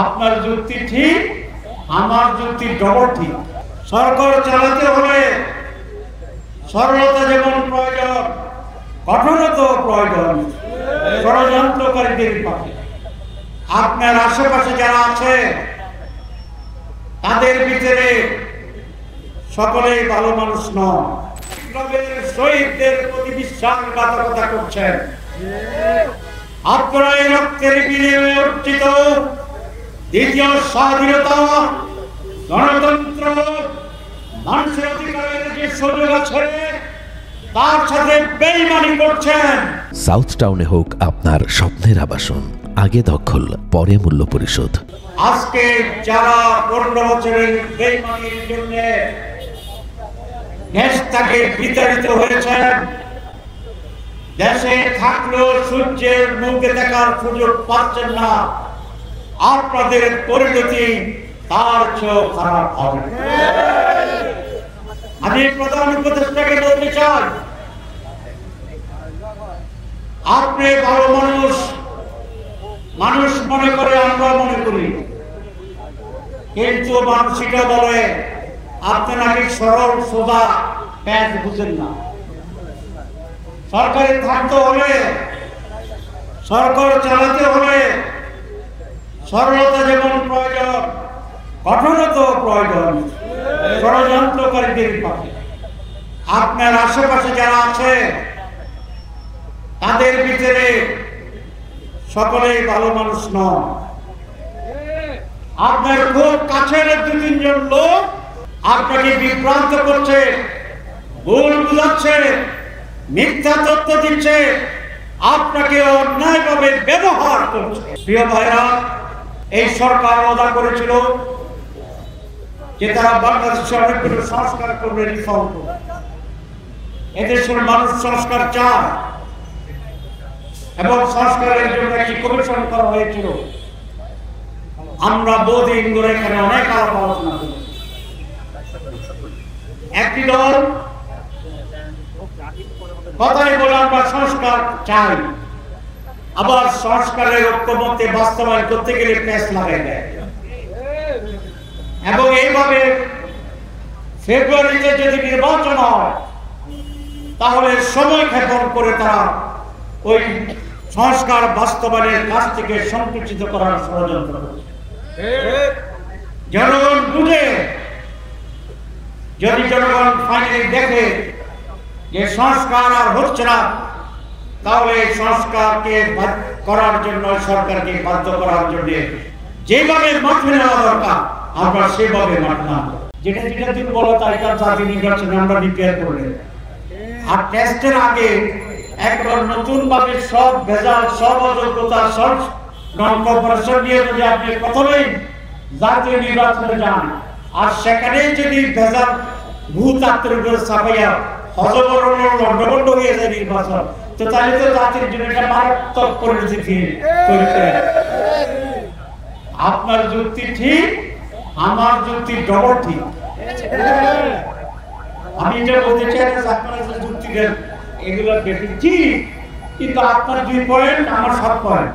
আপনার যুক্তি ঠিক, আমার যুক্তি ডবল ঠিক। সরকার চালাতে হলে সরলতা যেমন প্রয়োজন, কঠোরতাও প্রয়োজন। ষড়যন্ত্রকারীদের পাশে আপনার আশেপাশে যারা আছে তাদের ভিতরে সকলেই ভালো মানুষ নন। শহীদদের প্রতি বিশ্বাসঘাতকতা করছেন। আপনারা এই রক্তের বিনিময়ে অর্জিত দ্বিতীয় স্বাধীনতা, গণতন্ত্র, মানুষের অধিকারের যে সুযোগ আছে তার সাথে বেইমানি করছেন। সাউথ টাউনে হোক আপনার স্বপ্নের আবাসন, আগে দখল পরে মূল্য পরিশোধ। আজকে যারা 15 বছরের বেইমানির জন্য দেশ থেকে বিতাড়িত হয়েছেন, দেশে থাকলেও সূর্যের মুখে দেখার সুযোগ পাচ্ছেন না, আপনাদের পরিণতি তার চেয়েও খারাপ হবে। আমি প্রধান উপদেষ্টাকে বলতে চাই, আপনি ভালো মানুষ, মানুষ মনে করে, আমরা মনে করি, কিন্তু মানুষিকা বলে আপনি নাকি সরল সোজা প্যাঁচ বুঝেন না। সরকারে থাকতে হলে, সরকার চালাতে হলে সরলতা যেমন প্রয়োজন, কঠোরতাও প্রয়োজন। ষড়যন্ত্রকারীদের পাশে আপনার আশেপাশে যারা আছে তাদের ভিতরে সকলেই ভালো মানুষ নন। আপনার খুব কাছের 2-3 জন লোক আপনাকে বিভ্রান্ত করছে, ভুল বুঝাচ্ছে, মিথ্যা তথ্য দিচ্ছে, আপনাকে অন্যায়ভাবে ব্যবহার করছে। প্রিয় ভাইরা, এই সরকার ওয়াদা করেছিল যে তারা বাংলাদেশে অনেকগুলো সংস্কার করবে, রিফর্ম করবে। এদেশের মানুষ সংস্কার চায় এবং সংস্কারের জন্য একটি কমিশন করা হয়েছিল। আমরা বহুদিন ধরে এখানে অনেক আলাপ আলোচনা করি। একটি দল কথাই বলে আমরা সংস্কার চাই, আবার সংস্কারের ঐক্যমত্যে বাস্তবায়ন করতে গেলে পেশ লাগাই দেয়। এবং এইভাবে ফেব্রুয়ারিতে যদি নির্বাচন হয় তাহলে সময় ক্ষেপণ করে তারা ওই সংস্কার বাস্তবায়নের কাছ থেকে সংকুচিত করার ষড়যন্ত্র করছে। জনগণ বুঝে, যদি জনগণ ফাইনালি দেখে যে সংস্কার আর হচ্ছে না, তাহলে সংস্কারকে করার জন্য, সরকারকে বাধ্য করার জন্য যেভাবে মাঠে নেওয়া দরকার আমরা সেভাবে মাঠে নামব। যেটা যেটা দুর্বলতা, এটা জাতীয় নির্বাচনে আমরা রিপেয়ার করলেন। আর টেস্টের আগে একবার নতুন ভাবে সব ভেজাল, সব অযোগ্যতা, সব নন কর্পোরেশন নিয়ে যদি আপনি প্রথমেই জাতীয় নির্বাচনে যান আর সেখানে যদি ভেজাল ভূত আত্মীয় ছাপাইয়া হজবরণ লন্ডভন্ড হয়ে যায় নির্বাচন, তো তাহলে তো জাতির জন্য একটা মারাত্মক পরিণতি করতে। আপনার যুক্তি ঠিক, আমার যুক্তি ডবল ঠিক। আমি এটা বলতে চাই যে আপনারা যে যুক্তি দেন এগুলো বেশি ঠিক, কিন্তু আপনার 2 পয়েন্ট, আমার 7 পয়েন্ট।